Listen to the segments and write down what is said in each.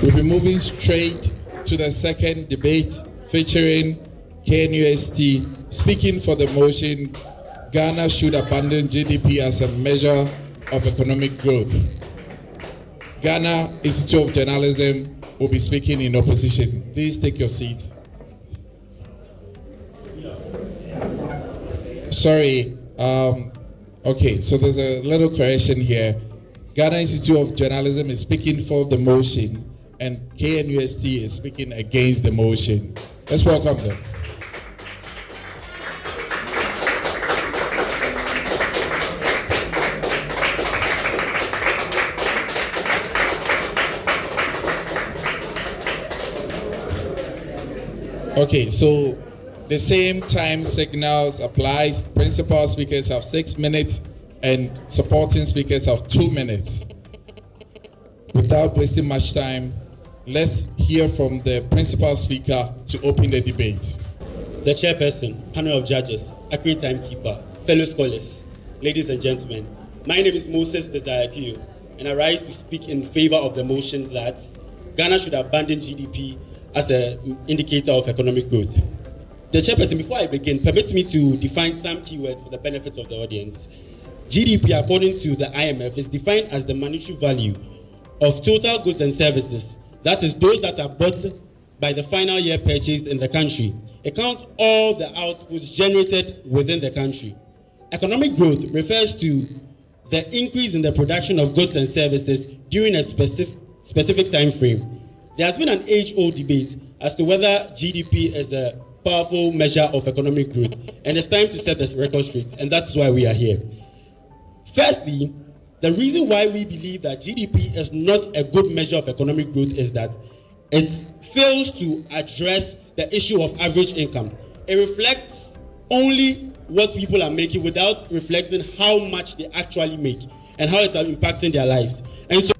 We'll be moving straight to the second debate featuring KNUST speaking for the motion, Ghana should abandon GDP as a measure of economic growth. Ghana Institute of Journalism will be speaking in opposition. Please take your seat. Sorry, okay, so there's a little correction here. Ghana Institute of Journalism is speaking for the motion and KNUST is speaking against the motion. Let's welcome them. Okay, so the same time signals applies. Principal speakers have 6 minutes and supporting speakers have 2 minutes. Without wasting much time, let's hear from the principal speaker to open the debate. The chairperson, panel of judges, accurate timekeeper, fellow scholars, ladies and gentlemen, my name is Moses Desire Kouyo, and I rise to speak in favor of the motion that Ghana should abandon GDP as an indicator of economic growth. The chairperson, before I begin, permit me to define some keywords for the benefit of the audience. GDP, according to the IMF, is defined as the monetary value of total goods and services, that is, those that are bought by the final year purchased in the country. It counts all the outputs generated within the country. Economic growth refers to the increase in the production of goods and services during a specific time frame. There has been an age-old debate as to whether GDP is a powerful measure of economic growth, and it's time to set this record straight, and that's why we are here. Firstly, the reason why we believe that GDP is not a good measure of economic growth is that it fails to address the issue of average income. It reflects only what people are making without reflecting how much they actually make and how it's impacting their lives. And so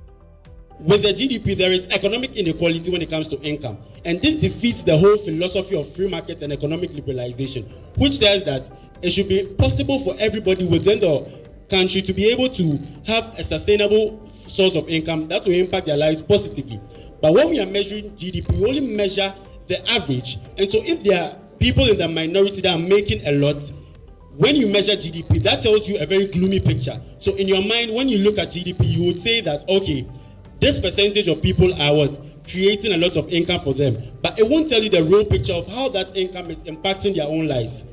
with the GDP, there is economic inequality when it comes to income. And this defeats the whole philosophy of free markets and economic liberalization, which says that it should be possible for everybody within the country to be able to have a sustainable source of income that will impact their lives positively. But when we are measuring GDP, we only measure the average. And so if there are people in the minority that are making a lot, when you measure GDP, that tells you a very gloomy picture. So in your mind, when you look at GDP, you would say that, okay, this percentage of people are what? Creating a lot of income for them. But it won't tell you the real picture of how that income is impacting their own lives.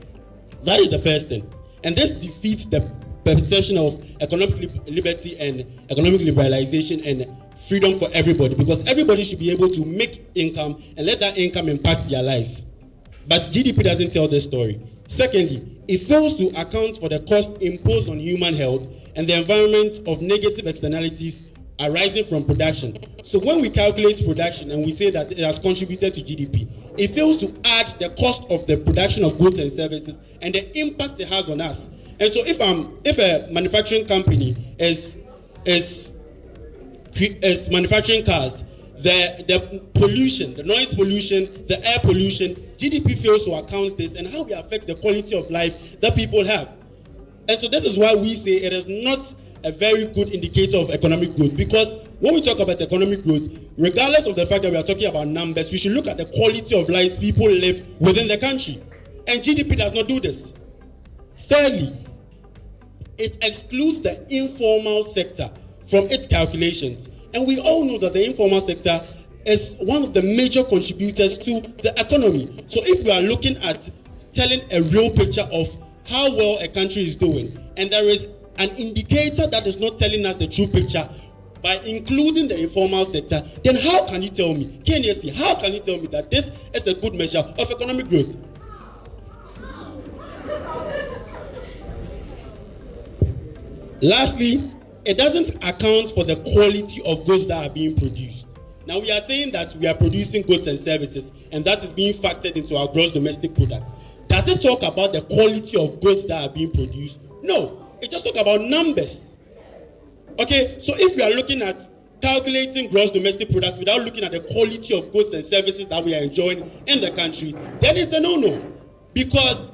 That is the first thing. And this defeats the perception of economic liberty and economic liberalization and freedom for everybody, because everybody should be able to make income and let that income impact their lives. But GDP doesn't tell this story. Secondly, it fails to account for the cost imposed on human health and the environment of negative externalities arising from production. So when we calculate production and we say that it has contributed to GDP, it fails to add the cost of the production of goods and services and the impact it has on us. And so if a manufacturing company is manufacturing cars, the pollution, the noise pollution, the air pollution, GDP fails to account this and how it affects the quality of life that people have. And so this is why we say it is not a very good indicator of economic growth, because when we talk about economic growth, regardless of the fact that we are talking about numbers, we should look at the quality of lives people live within the country. And GDP does not do this. Thirdly, it excludes the informal sector from its calculations. And we all know that the informal sector is one of the major contributors to the economy. So if we are looking at telling a real picture of how well a country is doing, and there is an indicator that is not telling us the true picture by including the informal sector, then how can you tell me, KNUST, how can you tell me that this is a good measure of economic growth? Lastly, it doesn't account for the quality of goods that are being produced. Now we are saying that we are producing goods and services, and that is being factored into our gross domestic product. Does it talk about the quality of goods that are being produced? No. It just talk about numbers. Okay, so if we are looking at calculating gross domestic product without looking at the quality of goods and services that we are enjoying in the country, then it's a no-no. Because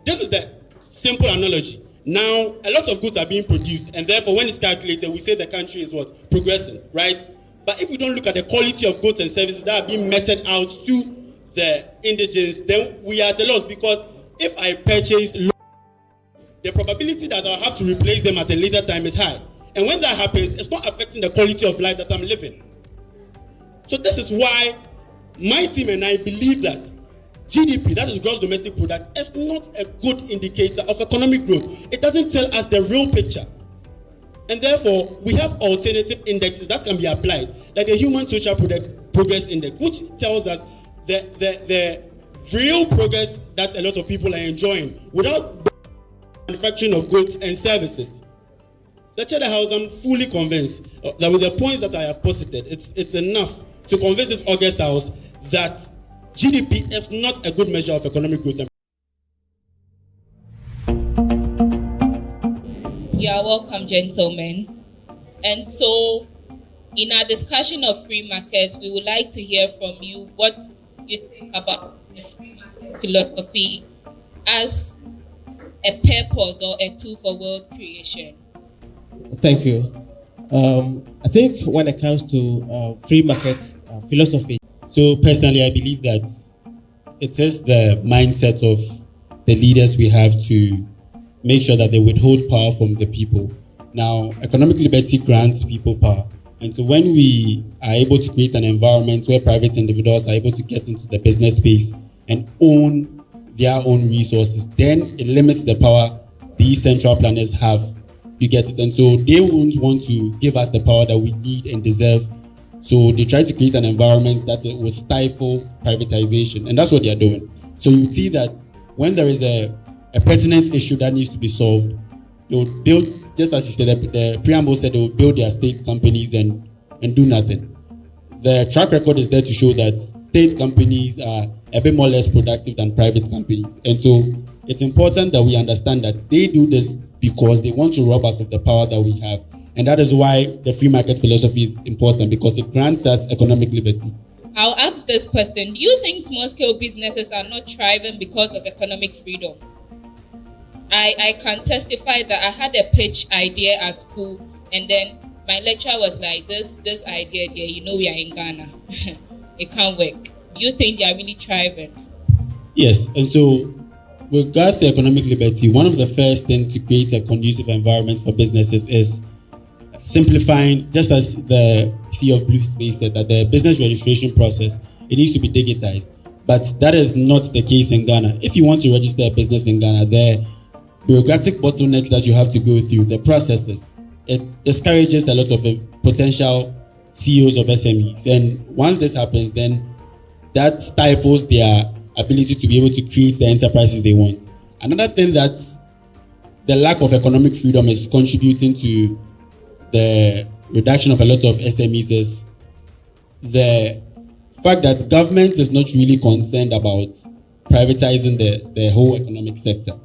this is the simple analogy. Now, a lot of goods are being produced, and therefore when it's calculated, we say the country is what? Progressing, right? But if we don't look at the quality of goods and services that are being meted out to the indigents, then we are at a loss, because if I purchase, the probability that I'll have to replace them at a later time is high. And when that happens, it's not affecting the quality of life that I'm living. So this is why my team and I believe that GDP, that is gross domestic product, is not a good indicator of economic growth. It doesn't tell us the real picture. And therefore, we have alternative indexes that can be applied, like the Human Social Progress Index, which tells us the real progress that a lot of people are enjoying without manufacturing of goods and services. The Chair of the House, I'm fully convinced that with the points that I have posited, it's enough to convince this August House that GDP is not a good measure of economic growth. You are welcome, gentlemen. And so, in our discussion of free markets, we would like to hear from you what you think about the free market philosophy as a purpose or a tool for world creation. Thank you. I think when it comes to free market philosophy, So personally, I believe that it is the mindset of the leaders we have to make sure that they withhold power from the people. Now, economic liberty grants people power. And so when we are able to create an environment where private individuals are able to get into the business space and own their own resources, then it limits the power these central planners have. You get it? And so they won't want to give us the power that we need and deserve. So they try to create an environment that will stifle privatization. And that's what they are doing. So you see that when there is a pertinent issue that needs to be solved, they will build, just as you said, the preamble said, they will build their state companies and do nothing. The track record is there to show that state companies are a bit more less productive than private companies. And so it's important that we understand that they do this because they want to rob us of the power that we have. And that is why the free market philosophy is important, because it grants us economic liberty. I'll ask this question. Do you think small-scale businesses are not thriving because of economic freedom? I can testify that I had a pitch idea at school, and then my lecturer was like, this idea there, you know we are in Ghana. It can't work. Do you think they are really thriving? Yes, and so with regards to economic liberty, one of the first things to create a conducive environment for businesses is simplifying, just as the CEO of Blue Space said, that the business registration process, it needs to be digitized. But that is not the case in Ghana. If you want to register a business in Ghana, the bureaucratic bottlenecks that you have to go through, the processes, it discourages a lot of potential CEOs of SMEs. And once this happens, then that stifles their ability to be able to create the enterprises they want. Another thing that the lack of economic freedom is contributing to the reduction of a lot of SMEs is the fact that government is not really concerned about privatizing the whole economic sector.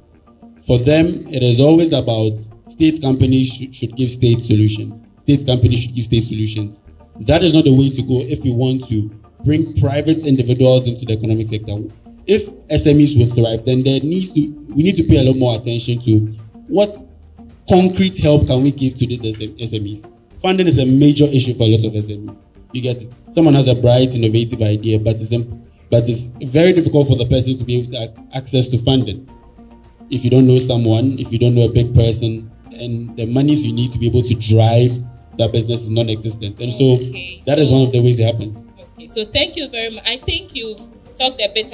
For them, it is always about state companies should give state solutions. State companies should give state solutions. That is not the way to go if we want to bring private individuals into the economic sector. If SMEs will thrive, then we need to pay a lot more attention to what concrete help can we give to these SMEs. Funding is a major issue for a lot of SMEs. You get it. Someone has a bright, innovative idea, but it's very difficult for the person to be able to access to funding. If you don't know someone, if you don't know a big person, and the monies you need to be able to drive that business is non-existent. And so that is one of the ways it happens. Okay, so thank you very much. I think you've talked a bit